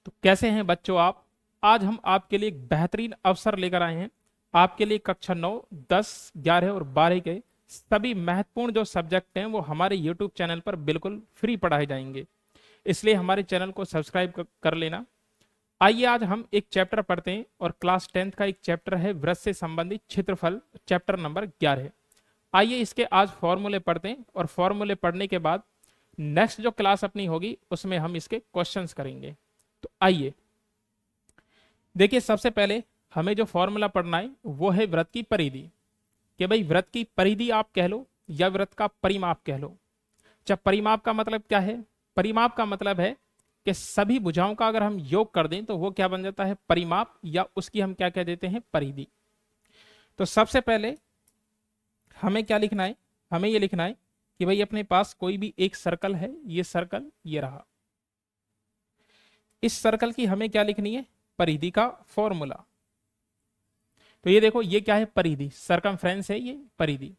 तो कैसे हैं बच्चों आप। आज हम आपके लिए एक बेहतरीन अवसर लेकर आए हैं। आपके लिए कक्षा 9, 10, 11 और 12 के सभी महत्वपूर्ण जो सब्जेक्ट हैं वो हमारे YouTube चैनल पर बिल्कुल फ्री पढ़ाए जाएंगे। इसलिए हमारे चैनल को सब्सक्राइब कर लेना। आइए आज हम एक चैप्टर पढ़ते हैं और क्लास 10th का एक चैप्टर है वृत्त से संबंधित क्षेत्रफल, चैप्टर नंबर 11। आइए इसके आज फॉर्मूले पढ़ते हैं और फॉर्मूले पढ़ने के बाद नेक्स्ट जो क्लास अपनी होगी उसमें हम इसके क्वेश्चंस करेंगे। तो आइए देखिए, सबसे पहले हमें जो फॉर्मूला पढ़ना है वो है वृत्त की परिधि। कि भाई वृत्त की परिधि आप कह लो या वृत्त का परिमाप कह लो। जब परिमाप का मतलब क्या है? परिमाप का मतलब है कि सभी भुजाओं का अगर हम योग कर दें तो वो क्या बन जाता है? परिमाप, या उसकी हम क्या कह देते हैं? परिधि। तो सबसे पहले हमें क्या लिखना है? हमें ये लिखना है कि भाई अपने पास कोई भी एक सर्कल है, ये सर्कल ये रहा। इस सर्कल की हमें क्या लिखनी है? परिधि का फॉर्मूला। तो ये देखो, ये क्या है? परिधि, सरकमफ्रेंस है ये परिधि।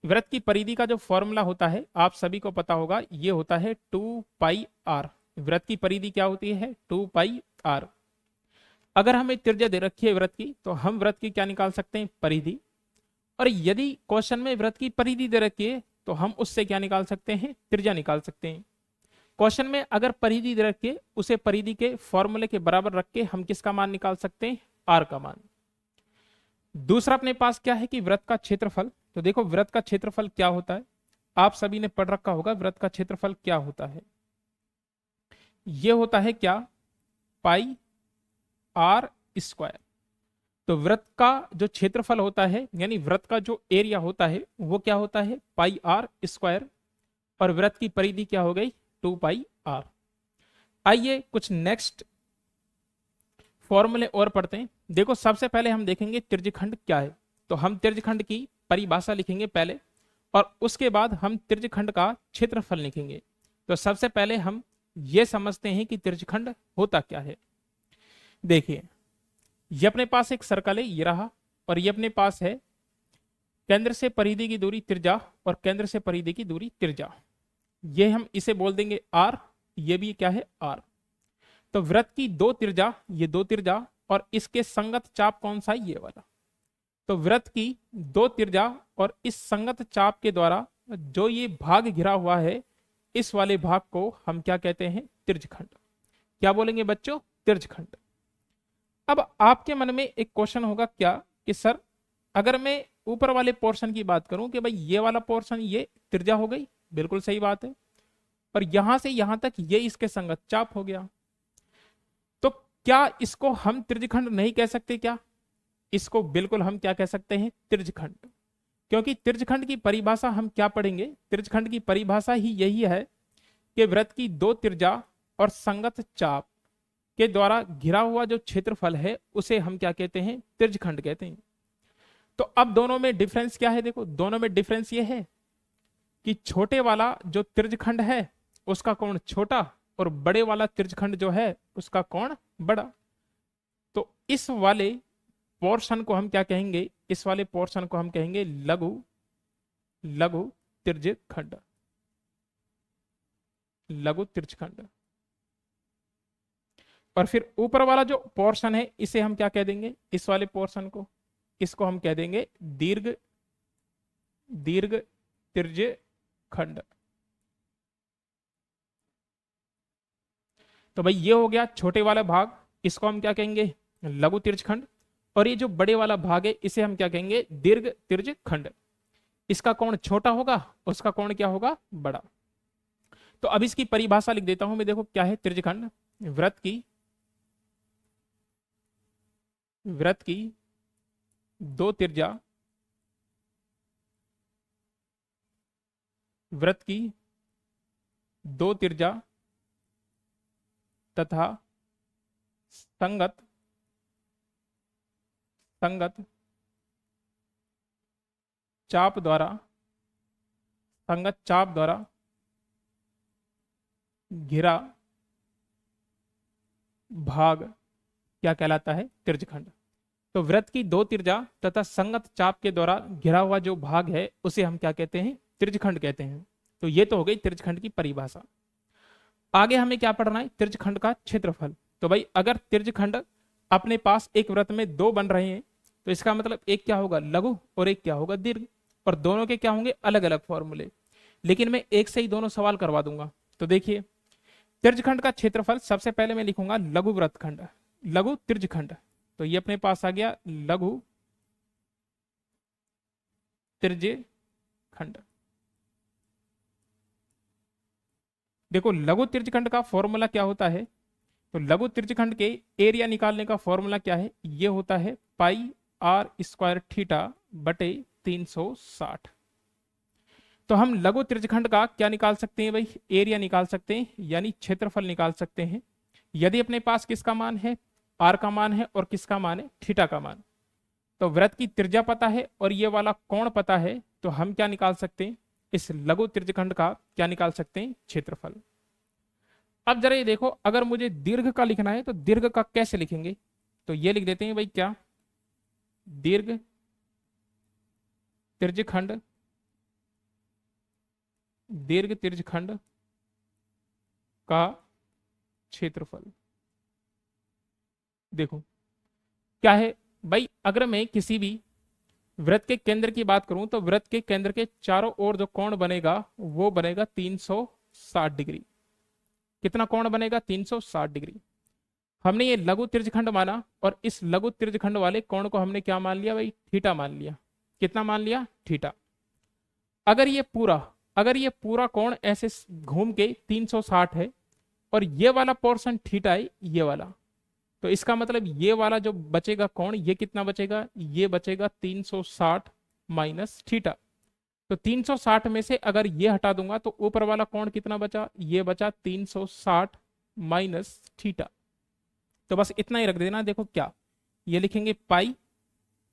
वृत्त की परिधि का जो फॉर्मूला होता है आप सभी को पता होगा, ये होता है 2πr। वृत्त की परिधि क्या होती है? 2πr। अगर हमें त्रिज्या दे रखी है वृत्त की तो हम वृत्त की क्या निकाल सकते हैं? परिधि। और यदि क्वेश्चन में वृत्त की परिधि दे रखी है तो हम उससे क्या निकाल सकते हैं? त्रिज्या निकाल सकते हैं। क्वेश्चन में अगर परिधि दे रखी है, उसे परिधि के फॉर्मूले के बराबर रख के हम किसका मान निकाल सकते हैं? आर का मान। दूसरा अपने पास क्या है कि वृत्त का क्षेत्रफल। तो देखो वृत्त का क्षेत्रफल क्या होता है, आप सभी ने पढ़ रखा होगा। वृत्त का क्षेत्रफल क्या होता है? यह होता है क्या? पाई आर स्क्वायर। तो वृत्त का जो क्षेत्रफल होता है यानी वृत्त का जो एरिया होता है वो क्या होता है? पाई आर स्क्वायर। और वृत्त की परिधि क्या हो गई? 2πr। आइए कुछ नेक्स्ट फॉर्मूले और पढ़ते हैं। देखो सबसे पहले हम देखेंगे त्रिज्यखंड क्या है। तो हम त्रिज्यखंड की परिभाषा लिखेंगे पहले और उसके बाद हम त्रिज्यखंड का क्षेत्रफल लिखेंगे। तो सबसे पहले हम ये समझते हैं कि त्रिज्यखंड होता क्या है। देखिए, ये अपने पास एक सर्कल है, ये रहा, और ये अपने पास है केंद्र से परिधि की दूरी त्रिज्या और केंद्र से परिधि की दूरी त्रिज्या। ये हम इसे बोल देंगे आर। ये भी क्या है? आर। तो वृत्त की दो त्रिज्या, ये दो त्रिज्या, और इसके संगत चाप कौन सा है? ये वाला। तो वृत्त की दो त्रिज्या और इस संगत चाप के द्वारा जो ये भाग घिरा हुआ है, इस वाले भाग को हम क्या कहते हैं? त्रिज्यखंड। क्या बोलेंगे बच्चों? त्रिज्यखंड। अब आपके मन में एक क्वेश्चन होगा क्या कि सर अगर मैं ऊपर वाले पोर्शन की बात करूं कि भाई ये वाला पोर्शन ये त्रिज्या हो गई, बिल्कुल सही बात है, और यहां से यहां तक ये इसके संगत चाप हो गया, तो क्या इसको हम त्रिज्यखंड नहीं कह सकते? क्या इसको बिल्कुल हम क्या कह सकते हैं? त्रिज्यखंड। क्योंकि त्रिज्यखंड की परिभाषा हम क्या पढ़ेंगे? त्रिज्यखंड की परिभाषा ही यही है कि वृत्त की दो त्रिज्या और संगत चाप के द्वारा घिरा हुआ जो क्षेत्रफल है उसे हम क्या कहते हैं? त्रिज्यखंड कहते हैं। तो अब दोनों में डिफरेंस क्या है? देखो दोनों में डिफरेंस ये है कि छोटे वाला जो त्रिज्यखंड है उसका कोण छोटा और बड़े वाला त्रिज्यखंड जो है उसका कोण बड़ा। तो इस वाले पोर्शन को हम क्या कहेंगे? इस वाले पोर्शन को हम कहेंगे लघु लघु त्रिज्यखंड। लघु त्रिज्यखंड। और फिर ऊपर वाला जो पोर्शन है इसे हम क्या कह देंगे? इस वाले पोर्शन को, इसको हम कह देंगे दीर्घ दीर्घ त्रिज्यखंड। तो भाई ये हो गया छोटे वाला भाग, इसको हम क्या कहेंगे? लघु त्रिज्यखंड। और ये जो बड़े वाला भाग है इसे हम क्या कहेंगे? दीर्घ त्रिज्यखंड। इसका कोण छोटा होगा, उसका कोण क्या होगा? बड़ा। तो अब इसकी परिभाषा लिख देता हूं मैं। देखो क्या है त्रिज्यखंड? वृत्त की दो त्रिज्या, वृत्त की दो त्रिज्या तथा संगत संगत चाप द्वारा संगत चाप द्वारा घिरा भाग क्या कहलाता है? त्रिज्यखंड। तो वृत्त की दो त्रिज्या तथा संगत चाप के द्वारा घिरा हुआ जो भाग है उसे हम क्या कहते हैं? त्रिज्यखंड कहते हैं। तो ये तो हो गई त्रिज्यखंड की परिभाषा। आगे हमें क्या पढ़ना है? त्रिज्यखंड का क्षेत्रफल। तो भाई अगर त्रिज्यखंड अपने पास एक वृत्त में दो बन रहे हैं तो इसका मतलब एक क्या होगा लघु और एक क्या होगा दीर्घ, और दोनों के क्या होंगे अलग अलग फॉर्मूले। लेकिन मैं एक से ही दोनों सवाल करवा दूंगा। तो देखिए त्रिज्यखंड का क्षेत्रफल सबसे पहले मैं लिखूंगा लघु वृत्तखंड, लघु त्रिज्यखंड। तो ये अपने पास आ गया लघु त्रिज्यखंड। देखो लघु त्रिज्यखंड का फॉर्मूला क्या होता है, तो लघु त्रिज्यखंड के एरिया निकालने का फॉर्मूला क्या है, ये होता है पाई आर स्क्वायर थीटा बटे 360। तो हम लघु त्रिज्यखंड का क्या निकाल सकते हैं भाई, एरिया निकाल सकते हैं, यानी क्षेत्रफल निकाल सकते हैं। यदि अपने पास किसका मान है, आर का मान है और किसका मान है, थीटा का मान। तो वृत्त की त्रिज्या पता है और ये वाला कोण पता है, तो हम क्या निकाल सकते हैं, इस लघु त्रिज्यखंड का क्या निकाल सकते हैं, क्षेत्रफल। अब जरा ये देखो, अगर मुझे दीर्घ का लिखना है तो दीर्घ का कैसे लिखेंगे, तो ये लिख देते हैं भाई क्या, दीर्घ त्रिज्यखंड, दीर्घ त्रिज्यखंड का क्षेत्रफल। देखो क्या है भाई, अगर मैं किसी भी वृत्त के केंद्र की बात करूं तो वृत्त के केंद्र के चारों ओर जो कोण बनेगा वो बनेगा 360 डिग्री। कितना कोण बनेगा, 360 डिग्री। हमने ये लघु त्रिज्यखंड माना और इस लघु त्रिज्यखंड वाले कोण को हमने क्या मान लिया भाई, थीटा मान लिया। कितना मान लिया, थीटा। अगर ये पूरा कोण ऐसे घूम के 360 है और ये वाला पोर्शन थीटा है, ये वाला, तो इसका मतलब ये वाला जो बचेगा कोण, ये कितना बचेगा, ये बचेगा 360 माइनस थीटा। तो 360 में से अगर ये हटा दूंगा तो ऊपर वाला कोण कितना बचा, ये बचा 360 माइनस थीटा। तो बस इतना ही रख देना। देखो क्या, ये लिखेंगे पाई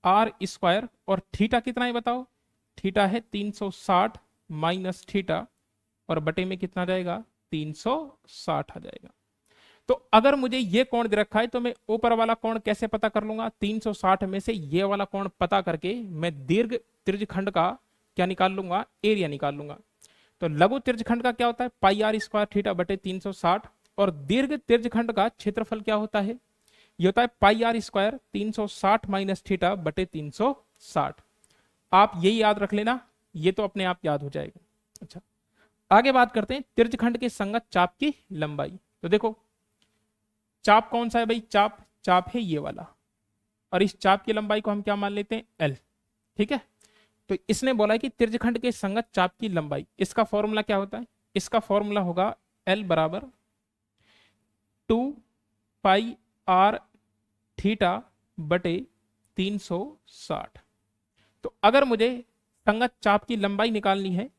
आर स्क्वायर और थीटा कितना है बताओ, थीटा है 360 माइनस थीटा, और बटे में कितना जाएगा, 360 आ जाएगा। तो अगर मुझे ये कोण दे रखा है तो मैं ऊपर वाला कोण कैसे पता कर लूंगा, 360 में से ये वाला कोण पता करके मैं दीर्घ त्रिज्यखंड का क्या निकाल लूंगा, एरिया निकाल लूंगा। तो लघु त्रिज्यखंड का क्या होता है, पाई आर स्क्वायर थीटा बटे 360, और दीर्घ त्रिज्यखंड का क्षेत्रफल क्या होता है, ये होता है पाई आर स्क्वायर 360 माइनस थीटा बटे 360। आप यही याद रख लेना, ये तो अपने आप याद हो जाएगा। अच्छा, आगे बात करते हैं त्रिज्यखंड के संगत चाप की लंबाई। तो देखो चाप कौन सा है भाई, चाप है ये वाला, और इस चाप की लंबाई को हम क्या मान लेते हैं, एल। ठीक है, तो इसने बोला है कि त्रिज्यखंड के संगत चाप की लंबाई, इसका फॉर्मूला क्या होता है, इसका फॉर्मूला होगा एल बराबर 2 पाई आर थीटा बटे 360। तो अगर मुझे संगत चाप की लंबाई निकालनी है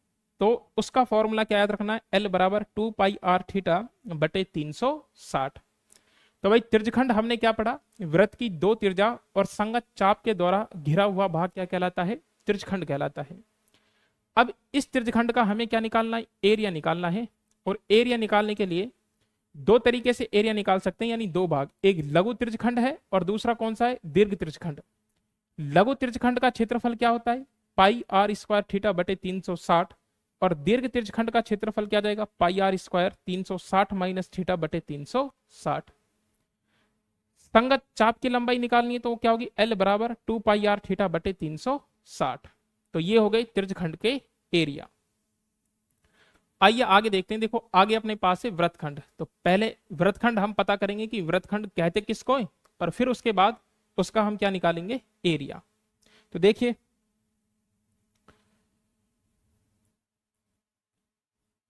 तो उसका फॉर्मूला क्या याद रखना है, एल बराबर 2 पाई आर थीटा बटे 360। तो भाई त्रिज्यखंड हमने क्या पढ़ा, वृत्त की दो त्रिज्या और संगत चाप के द्वारा घिरा हुआ भाग क्या कहलाता है, त्रिज्यखंड कहलाता है। अब इस त्रिज्यखंड का हमें क्या निकालना है, एरिया निकालना है। और एरिया निकालने के लिए दो तरीके से एरिया निकाल सकते हैं, यानी दो भाग, एक लघु त्रिज्यखंड है और दूसरा कौन सा है, दीर्घ त्रिज्यखंड। लघु त्रिज्यखंड का क्षेत्रफल क्या होता है, पाई आर स्क्वायर थीटा बटे 360, और दीर्घ त्रिज्यखंड का क्षेत्रफल क्या जाएगा, पाई आर स्क्वायर 360 माइनस थीटा बटे 360। संगत चाप की लंबाई निकालनी है तो क्या होगी, एल बराबर 2 पाई आर थीटा बटे 360। तो ये हो गई त्रिज्यखंड के एरिया। आइए आगे देखते हैं। देखो आगे अपने पास है वृत्तखंड। तो पहले वृत्तखंड हम पता करेंगे कि वृत्तखंड कहते किसको है, और फिर उसके बाद उसका हम क्या निकालेंगे, एरिया। तो देखिए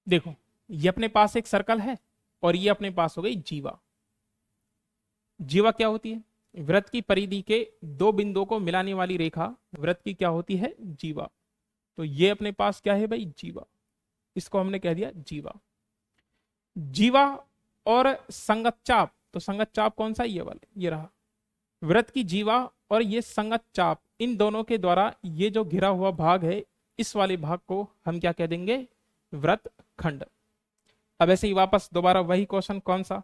देखो, ये अपने पास एक सर्कल है और ये अपने पास हो गई जीवा। जीवा क्या होती है, वृत्त की परिधि के दो बिंदुओं को मिलाने वाली रेखा वृत्त की क्या होती है, जीवा। तो ये अपने पास क्या है भाई, जीवा। इसको हमने कह दिया जीवा। जीवा और संगत चाप, तो संगत चाप कौन सा, ये वाले, ये रहा। वृत्त की जीवा और ये संगत चाप, इन दोनों के द्वारा ये जो घिरा हुआ भाग है, इस वाले भाग को हम क्या कह देंगे, वृत्तखंड। अब ऐसे ही वापस दोबारा वही क्वेश्चन, कौन सा,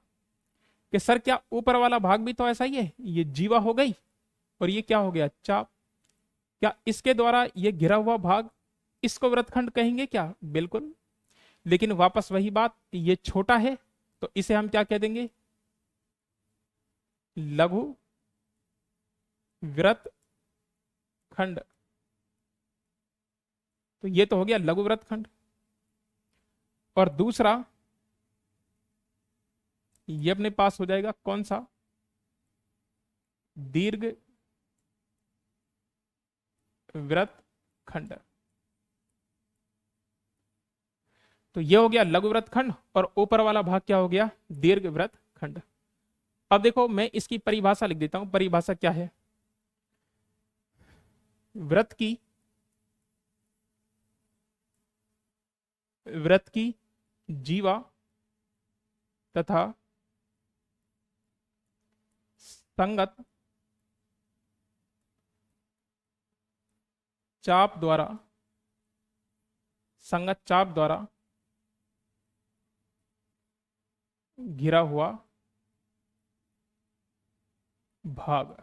कि सर क्या ऊपर वाला भाग भी तो ऐसा ही है, ये जीवा हो गई और ये क्या हो गया, चाप। क्या इसके द्वारा ये घिरा हुआ भाग, इसको वृत्तखंड कहेंगे क्या, बिल्कुल। लेकिन वापस वही बात, ये छोटा है तो इसे हम क्या कह देंगे, लघु वृत्त खंड। तो ये तो हो गया लघु वृत्त खंड। और दूसरा ये अपने पास हो जाएगा कौन सा, दीर्घ वृत्त खंड। तो ये हो गया लघु वृत्त खंड और ऊपर वाला भाग क्या हो गया, दीर्घ वृत्त खंड। अब देखो मैं इसकी परिभाषा लिख देता हूं। परिभाषा क्या है, वृत्त की जीवा तथा संगत चाप द्वारा घिरा हुआ भाग।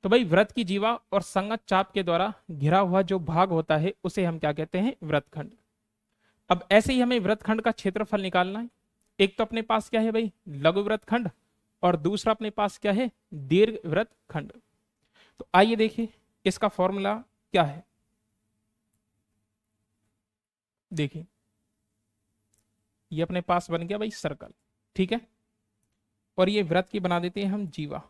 तो भाई वृत्त की जीवा और संगत चाप के द्वारा घिरा हुआ जो भाग होता है उसे हम क्या कहते हैं, वृत्तखंड। अब ऐसे ही हमें वृत्तखंड का क्षेत्रफल निकालना है। एक तो अपने पास क्या है भाई, लघु वृत्तखंड, और दूसरा अपने पास क्या है, दीर्घ वृत्तखंड। तो आइए देखिए इसका फॉर्मूला क्या है। देखिए ये अपने पास बन गया भाई सर्कल, ठीक है। और ये वृत्त की बना देते हैं हम जीवा।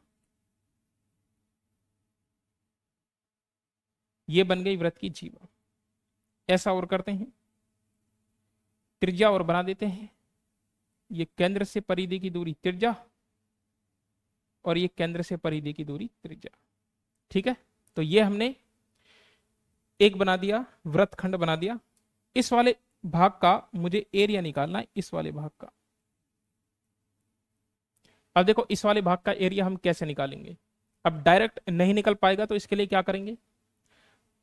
ये बन गई वृत्त की जीवा। ऐसा और करते हैं, त्रिज्या और बना देते हैं। ये केंद्र से परिधि की दूरी त्रिज्या और ये केंद्र से परिधि की दूरी त्रिज्या, ठीक है। तो ये हमने एक बना दिया, वृत्तखंड बना दिया। इस वाले भाग का मुझे एरिया निकालना है, इस वाले भाग का। अब देखो इस वाले भाग का एरिया हम कैसे निकालेंगे। अब डायरेक्ट नहीं निकल पाएगा तो इसके लिए क्या करेंगे,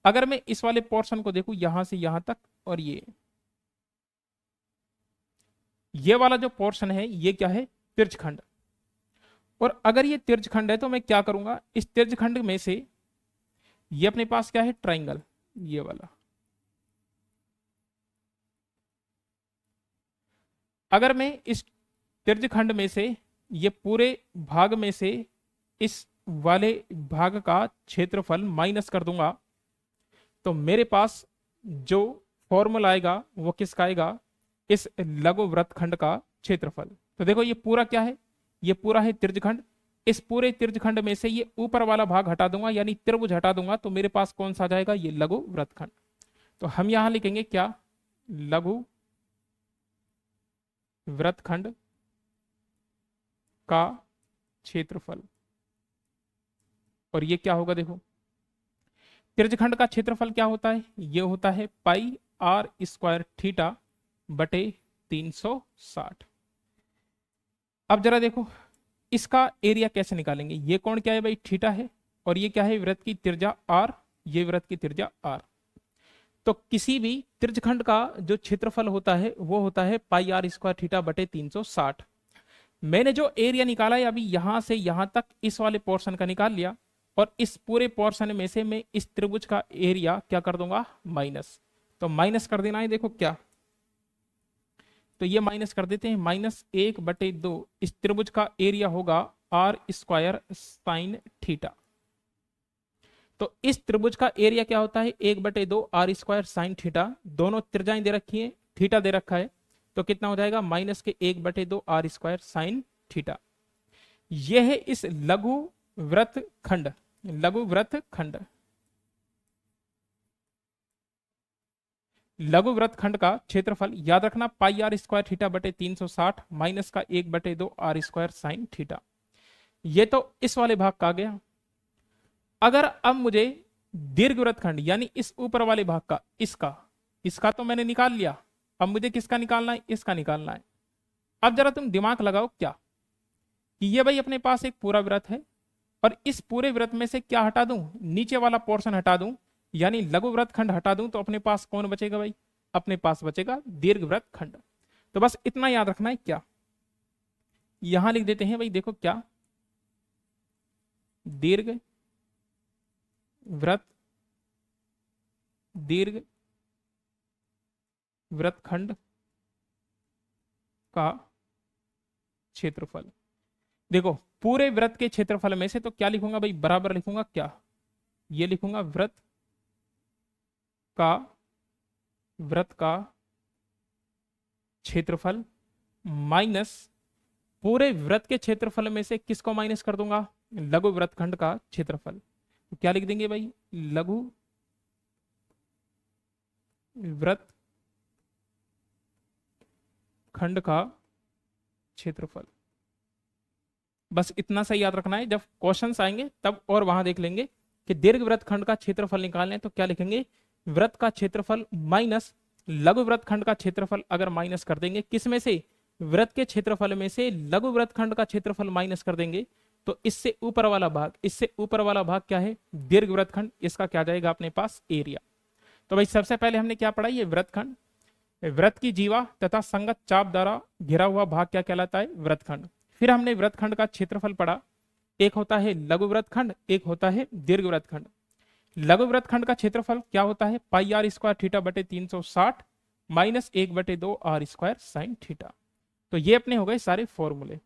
अगर मैं इस वाले पोर्शन को देखूं यहां से यहां तक, और ये वाला जो पोर्शन है ये क्या है, तिर्यकखंड। और अगर ये तिर्यकखंड है तो मैं क्या करूंगा, इस तिर्यकखंड में से ये अपने पास क्या है, ट्राइंगल, ये वाला। अगर मैं इस तिर्यकखंड में से ये पूरे भाग में से इस वाले भाग का क्षेत्रफल माइनस कर दूंगा तो मेरे पास जो फॉर्मूला आएगा वो किसका आएगा, इस लघु वृत्तखंड का क्षेत्रफल। तो देखो ये पूरा क्या है, ये पूरा है तिर्यकखंड। इस पूरे तिर्यकखंड में से ये ऊपर वाला भाग हटा दूंगा यानी त्रिभुज हटा दूंगा तो मेरे पास कौन सा आ जाएगा, ये लघु वृत्तखंड। तो हम यहां लिखेंगे क्या, लघु वृत्तखंड का क्षेत्रफल। और ये क्या होगा, देखो तिर्यकखंड का क्षेत्रफल क्या होता है, ये होता है पाई आर स्क्वायर थीटा बटे 360। अब जरा देखो इसका एरिया कैसे निकालेंगे। ये कौन क्या है भाई, थीटा है, और ये क्या है, वृत्त की त्रिज्या आर, ये वृत्त की त्रिज्या आर। तो किसी भी तिर्यकखंड का जो क्षेत्रफल होता है वो होता है पाई आर स्क्वायर थीटा बटे 360। मैंने जो एरिया निकाला है अभी यहां से यहां तक इस वाले पोर्शन का निकाल लिया, और इस पूरे पोर्शन में से मैं इस त्रिभुज का एरिया क्या कर दूंगा, माइनस। तो माइनस कर देना है, देखो क्या, तो ये माइनस कर देते हैं, -1/2 इस त्रिभुज का एरिया होगा आर स्क्वायर साइन थीटा। तो इस त्रिभुज का एरिया क्या होता है, 1/2 आर स्क्वायर साइन थीटा। दोनों त्रिज्याएं दे रखी है, थीटा दे रखा है, तो कितना हो जाएगा, -1/2 आर स्क्वायर साइन थीटा। यह है इस लघु वृत्तखंड, लघु वृत्तखंड, लघु वृत्तखंड का क्षेत्रफल। याद रखना पाई आर स्क्वायर थीटा बटे 360 माइनस का 1/2 आर स्क्वायर साइन थीटा। ये तो इस वाले भाग का आ गया। अगर अब मुझे दीर्घ वृत्तखंड यानी इस ऊपर वाले भाग का, इसका तो मैंने निकाल लिया, अब मुझे किसका निकालना है, इसका निकालना है। अब जरा तुम दिमाग लगाओ क्या, कि ये भाई अपने पास एक पूरा वृत्त है और इस पूरे वृत्त में से क्या हटा दूं, नीचे वाला पोर्शन हटा दूं यानी लघु वृत्तखंड हटा दूं तो अपने पास कौन बचेगा भाई, अपने पास बचेगा दीर्घ वृत्तखंड। तो बस इतना याद रखना है, क्या यहां लिख देते हैं भाई, देखो क्या, दीर्घ वृत्त, दीर्घ वृत्तखंड का क्षेत्रफल। देखो पूरे वृत्त के क्षेत्रफल में से तो क्या लिखूंगा भाई, बराबर लिखूंगा क्या, ये लिखूंगा का वृत्त का क्षेत्रफल माइनस पूरे वृत्त के क्षेत्रफल में से किसको माइनस कर दूंगा, लघु वृत्तखंड का क्षेत्रफल। तो क्या लिख देंगे भाई, लघु वृत्तखंड का क्षेत्रफल। बस इतना सा याद रखना है, जब क्वेश्चंस आएंगे तब और वहां देख लेंगे कि दीर्घ वृत्तखंड का क्षेत्रफल निकालने तो क्या लिखेंगे, वृत्त का क्षेत्रफल माइनस लघु वृत्तखंड का क्षेत्रफल। अगर माइनस कर देंगे किस में से, वृत्त के क्षेत्रफल में से लघु वृत्तखंड का क्षेत्रफल माइनस कर देंगे तो इससे ऊपर वाला भाग, इससे ऊपर वाला भाग क्या है, दीर्घ वृत्तखंड, इसका क्या जाएगा अपने पास, एरिया। तो भाई सबसे पहले हमने क्या पढ़ा, ये वृत्तखंड, वृत्त की जीवा तथा संगत चाप द्वारा घिरा हुआ भाग क्या कहलाता है, वृत्तखंड। फिर हमने वृत्तखंड का क्षेत्रफल पढ़ा, एक होता है लघु वृत्तखंड, एक होता है दीर्घ वृत्तखंड। लघु वृत्तखंड का क्षेत्रफल क्या होता है, पाई आर स्क्वायर थीटा बटे 360 minus 1/2 R square sine theta. तो ये अपने हो गए सारे फॉर्मूले।